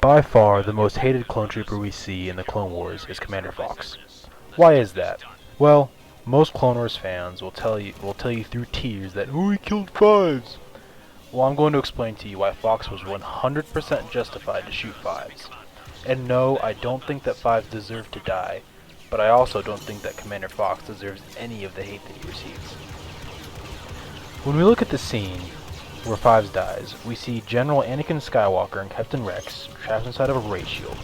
By far, the most hated clone trooper we see in the Clone Wars is Commander Fox. Why is that? Well, most Clone Wars fans will tell you through tears that oh, he killed Fives. Well, I'm going to explain to you why Fox was 100% justified to shoot Fives. And no, I don't think that Fives deserved to die, but I also don't think that Commander Fox deserves any of the hate that he receives. When we look at the scene where Fives dies, we see General Anakin Skywalker and Captain Rex trapped inside of a ray shield.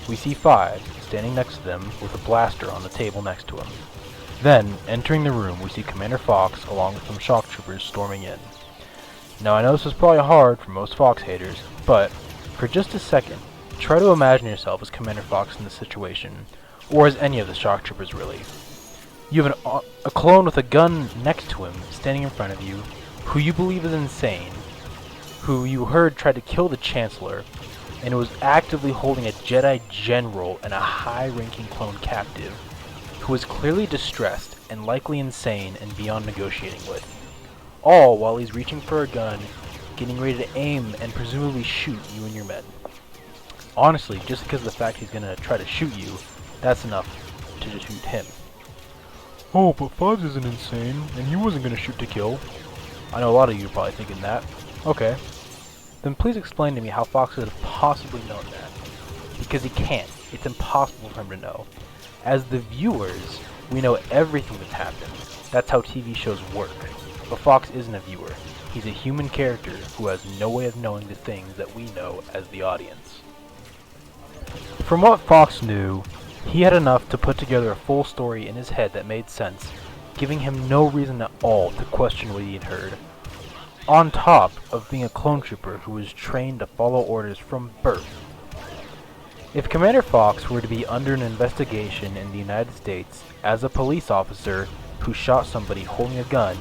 We see Fives standing next to them with a blaster on the table next to him. Then, entering the room, we see Commander Fox along with some shock troopers storming in. Now I know this is probably hard for most Fox haters, but for just a second, try to imagine yourself as Commander Fox in this situation, or as any of the shock troopers really. You have a clone with a gun next to him standing in front of you, who you believe is insane, who you heard tried to kill the Chancellor, and was actively holding a Jedi General and a high-ranking clone captive, who was clearly distressed and likely insane and beyond negotiating with. All while he's reaching for a gun, getting ready to aim and presumably shoot you and your men. Honestly, just because of the fact he's going to try to shoot you, that's enough to just shoot him. Oh, but Fives isn't insane, and he wasn't going to shoot to kill. I know a lot of you are probably thinking that. Okay. Then please explain to me how Fox could have possibly known that. Because he can't. It's impossible for him to know. As the viewers, we know everything that's happened. That's how TV shows work. But Fox isn't a viewer. He's a human character who has no way of knowing the things that we know as the audience. From what Fox knew, he had enough to put together a full story in his head that made sense, giving him no reason at all to question what he had heard. On top of being a clone trooper who was trained to follow orders from birth. If Commander Fox were to be under an investigation in the United States as a police officer who shot somebody holding a gun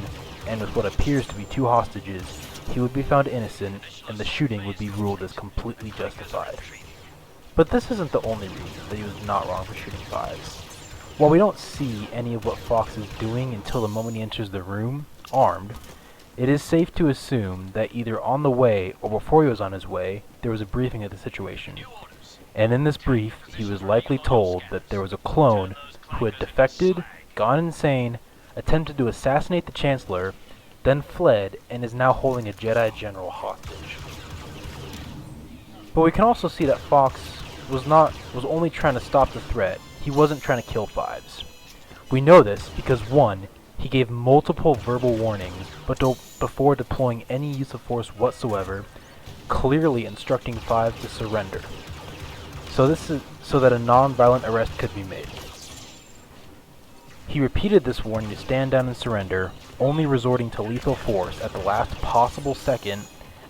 and with what appears to be two hostages, he would be found innocent and the shooting would be ruled as completely justified. But this isn't the only reason that he was not wrong for shooting Fives. While we don't see any of what Fox is doing until the moment he enters the room, armed, it is safe to assume that either on the way or before he was on his way, there was a briefing of the situation. And in this brief, he was likely told that there was a clone who had defected, gone insane, attempted to assassinate the Chancellor, then fled, and is now holding a Jedi General hostage. But we can also see that Fox was only trying to stop the threat. He wasn't trying to kill Fives. We know this because 1, he gave multiple verbal warnings, but before deploying any use of force whatsoever, clearly instructing Fives to surrender. So that a non-violent arrest could be made. He repeated this warning to stand down and surrender, only resorting to lethal force at the last possible second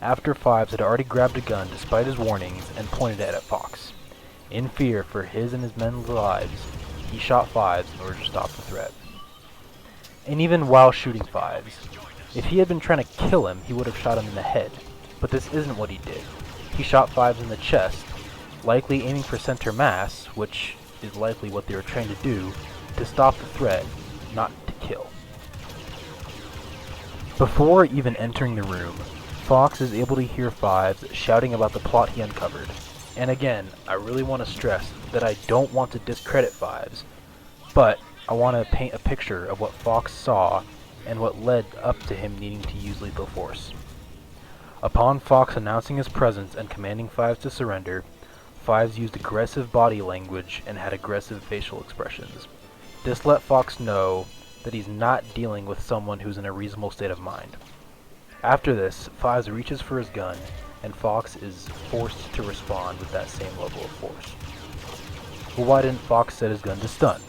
after Fives had already grabbed a gun despite his warnings and pointed it at Fox. In fear for his and his men's lives, he shot Fives in order to stop the threat. And even while shooting Fives, if he had been trying to kill him, he would have shot him in the head. But this isn't what he did. He shot Fives in the chest, likely aiming for center mass, which is likely what they were trained to do, to stop the threat, not to kill. Before even entering the room, Fox is able to hear Fives shouting about the plot he uncovered. And again, I really want to stress that I don't want to discredit Fives, but I want to paint a picture of what Fox saw and what led up to him needing to use lethal force. Upon Fox announcing his presence and commanding Fives to surrender, Fives used aggressive body language and had aggressive facial expressions. This let Fox know that he's not dealing with someone who's in a reasonable state of mind. After this, Fives reaches for his gun, and Fox is forced to respond with that same level of force. Well, why didn't Fox set his gun to stun?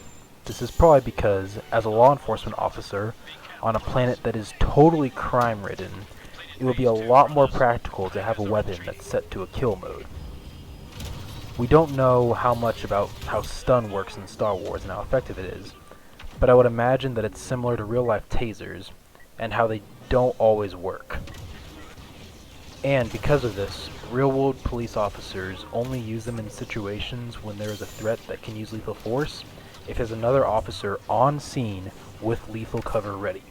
This is probably because, as a law enforcement officer on a planet that is totally crime-ridden, it would be a lot more practical to have a weapon that's set to a kill mode. We don't know how much about how stun works in Star Wars and how effective it is, but I would imagine that it's similar to real-life tasers, and how they don't always work. And because of this, real-world police officers only use them in situations when there is a threat that can use lethal force, if there's another officer on scene with lethal cover ready.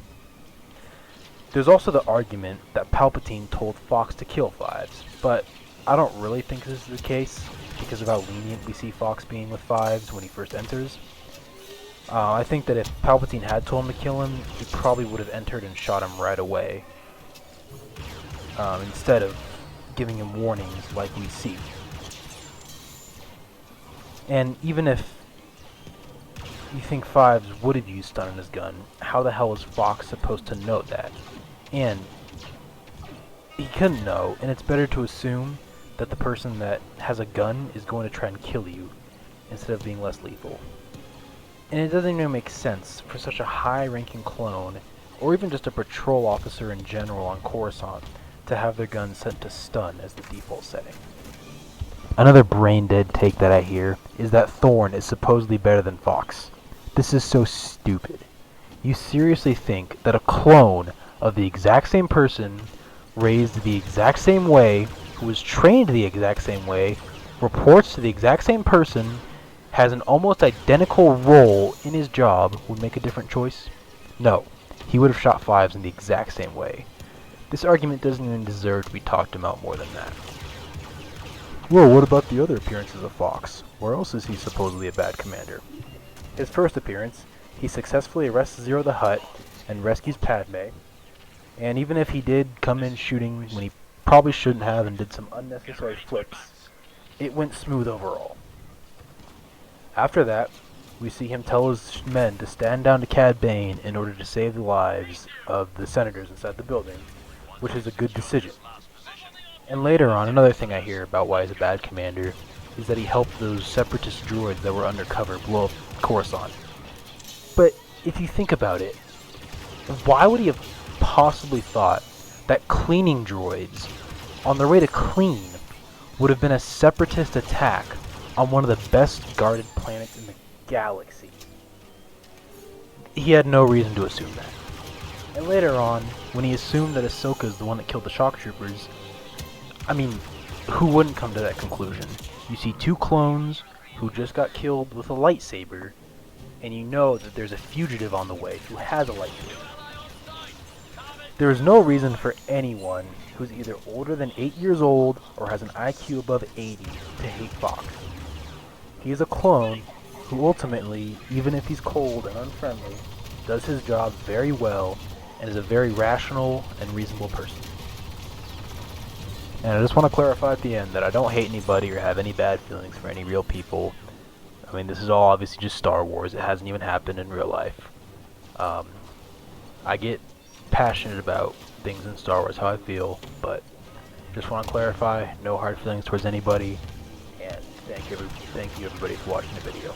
There's also the argument that Palpatine told Fox to kill Fives, but I don't really think this is the case because of how lenient we see Fox being with Fives when he first enters. I think that if Palpatine had told him to kill him, he probably would have entered and shot him right away, instead of giving him warnings like we see. And even if you think Fives would have used stun in his gun, how the hell is Fox supposed to know that? And he couldn't know, and it's better to assume that the person that has a gun is going to try and kill you instead of being less lethal. And it doesn't even make sense for such a high-ranking clone, or even just a patrol officer in general on Coruscant, to have their gun set to stun as the default setting. Another brain-dead take that I hear is that Thorn is supposedly better than Fox. This is so stupid. You seriously think that a clone of the exact same person, raised the exact same way, who was trained the exact same way, reports to the exact same person, has an almost identical role in his job, would make a different choice? No. He would have shot Fives in the exact same way. This argument doesn't even deserve to be talked about more than that. Well, what about the other appearances of Fox? Where else is he supposedly a bad commander? His first appearance, he successfully arrests Zero the Hutt and rescues Padme. And even if he did come in shooting when he probably shouldn't have and did some unnecessary flips, it went smooth overall. After that, we see him tell his men to stand down to Cad Bane in order to save the lives of the senators inside the building, which is a good decision. And later on, another thing I hear about why he's a bad commander is that he helped those separatist droids that were undercover blow up Coruscant. But if you think about it, why would he have possibly thought that cleaning droids on their way to clean would have been a separatist attack on one of the best guarded planets in the galaxy? He had no reason to assume that. And later on, when he assumed that Ahsoka is the one that killed the shock troopers, I mean, who wouldn't come to that conclusion? You see two clones who just got killed with a lightsaber, and you know that there's a fugitive on the way who has a lightsaber. There is no reason for anyone who's either older than 8 years old or has an IQ above 80 to hate Fox. He is a clone who ultimately, even if he's cold and unfriendly, does his job very well and is a very rational and reasonable person. And I just want to clarify at the end that I don't hate anybody or have any bad feelings for any real people. I mean, this is all obviously just Star Wars. It hasn't even happened in real life. I get passionate about things in Star Wars, how I feel, but just want to clarify, no hard feelings towards anybody, and thank you everybody for watching the video.